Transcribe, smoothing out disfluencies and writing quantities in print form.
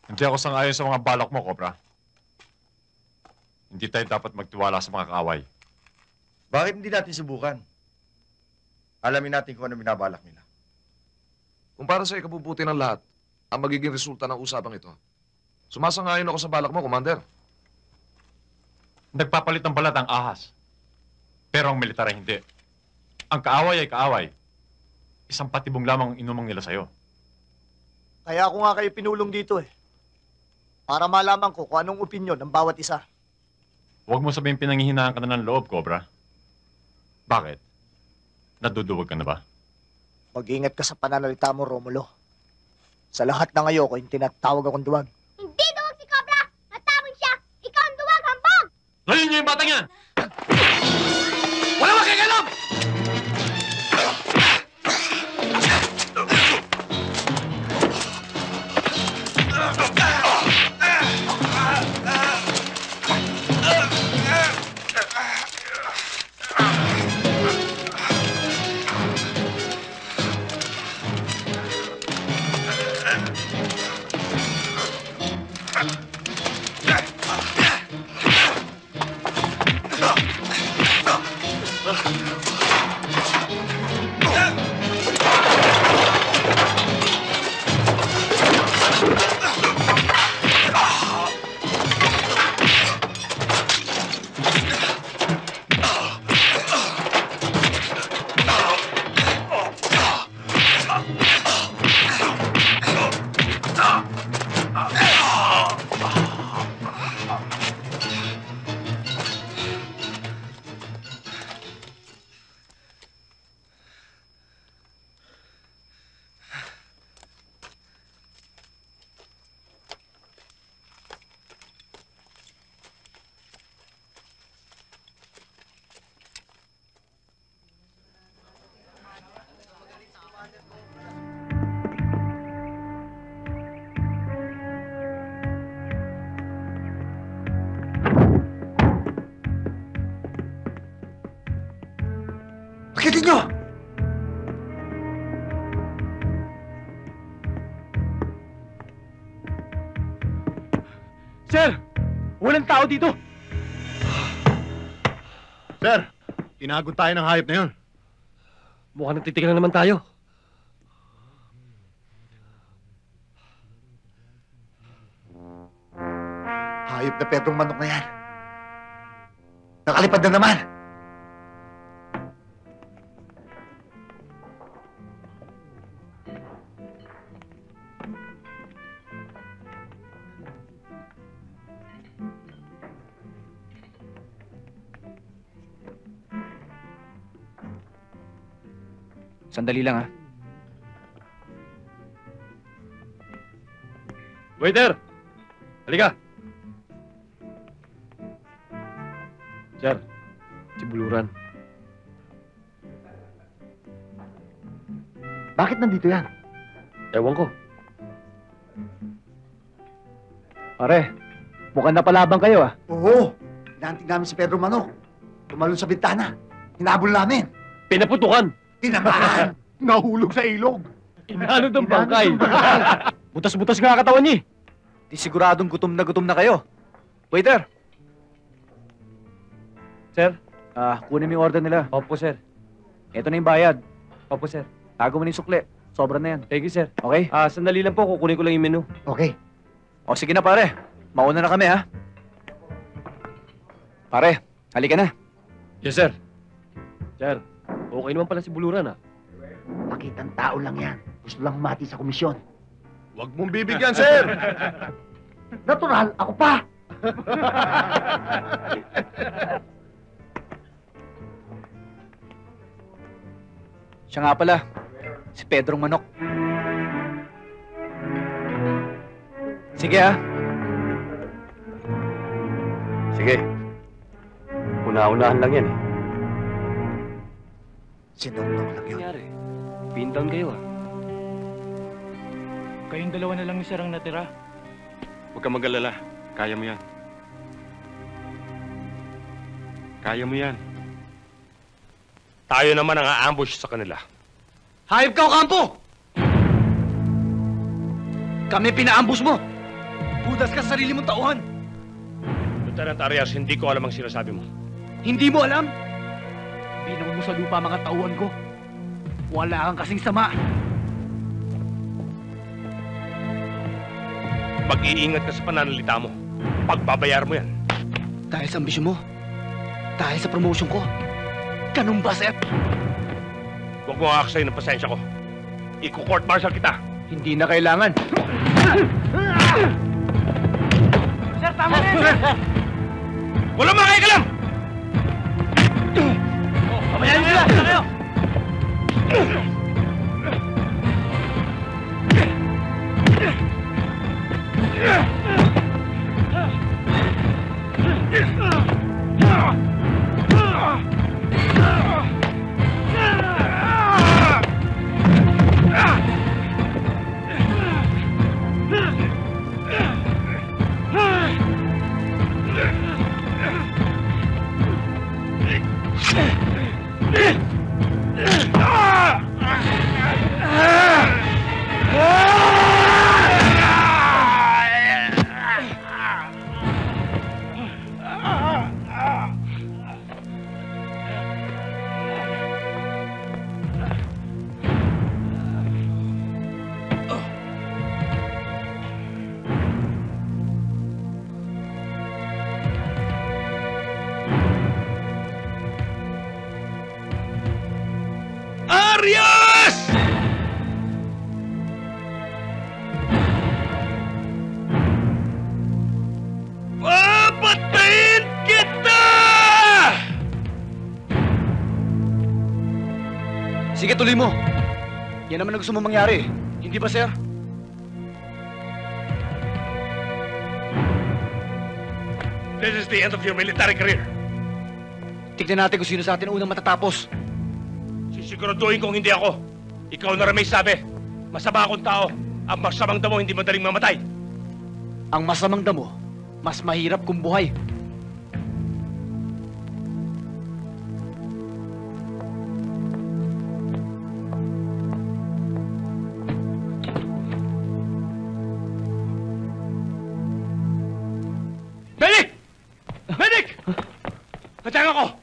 Hindi ako sangayon sa mga balak mo, Cobra. Hindi tayo dapat magtiwala sa mga kaaway. Bakit hindi natin subukan? Alamin natin kung ano binabalak nila. Kung para sa ikabubuti ng lahat, ang magiging resulta ng usapang ito, sumasangayon ako sa balak mo, Commander. Nagpapalit ng balat ang ahas. Pero ang militar ay hindi. Ang kaaway ay kaaway. Isang patibong lamang ang inumang nila sa'yo. Kaya ako nga kayo pinulong dito eh. Para malaman ko kung anong opinyon ng bawat isa. Huwag mo sabihin pinanghihinaan ka na ng loob, Cobra. Bakit? Naduduwag ka na ba? Mag-ingat ka sa pananalita mo, Romulo. Sa lahat ng ayoko, yung tinatawag akong duwag. Hindi duwag si Cobra! Natawag siya! Ikaw ang duwag, hambog! Ngayon niyo yung batang yan! Wala makikialam! Pakitin nyo! Sir! Walang tao dito! Sir, tinagod tayo ng hayop na yun. Mukhang nagtitigan na naman tayo. Hayop na Pedrong manok na yan. Nakalipad na naman. Sandali lang, ha? Waiter! Halika! Sir, si Buluran. Bakit nandito yan? Ewan ko. Pare, mukhang napalabang kayo, ah. Oo. Inaanting namin si Pedro Manok. Tumalon sa bintana. Hinabol namin. Pinaputukan! Tinamaan. Nahulog sa ilog. Inanod ang bangkay! Butas-butas nga katawan niya. Di siguradong gutom na kayo. Waiter! Sir? Kunin mo yung order nila. Opo, sir. Ito na yung bayad. Opo, sir. Tago mo na yung sukli. Sobra na yan. Thank you, sir. Okay? Sandali lang po. Kukunin ko lang yung menu. Okay. O sige na, pare. Mauna na kami, ha? Pare, halika na. Yes, sir. Sir, okay naman pala si Buluran, ah. Pakitang tao lang yan. Gusto lang humati sa komisyon. Huwag mong bibigyan, sir. Natural, ako pa. Siya nga pala, si Pedrong Manok. Sige, ha? Sige. Una-unahan lang yan, eh. Sinuntok lang yun. Nangyari? Pindown kayo, ah. Kayong dalawa na lang ni Sir ang natira. Huwag kang mag-alala. Kaya mo yan. Kaya mo yan. Tayo naman ang a-ambush sa kanila. Hayop ka o kampo! Kami pina-ambush mo! Budas ka sa sarili mong tauhan! Lieutenant Arias, hindi ko alam ang sinasabi mo. Hindi mo alam? Binawag mo sa lupa mga tauhan ko. Wala kang kasing sama. Mag-iingat ka sa pananalita mo. Pagbabayar mo yan. Dahil sa ambisyon mo. Dahil sa promotion ko. Ganun ba, sir? Huwag mo aksayin ng pasensya ko. Iko-court martial kita. Hindi na kailangan. Sir, tama na yan, sir! Walang makikalam! Pamayanin sila! Sila kayo! Arias! Papatayin kita! Sige, tuloy mo. Yan naman ang gusto mong mangyari. Hindi ba, sir? This is the end of your military career. Tignan natin kung sino sa atin ang unang matatapos. Sisiguraduhin kong hindi ako. Ikaw na rin may sabi. Masama akong tao. Ang masamang damo hindi madaling mamatay. Ang masamang damo, mas mahirap kung buhay. Medic! Medic! Katyan ako!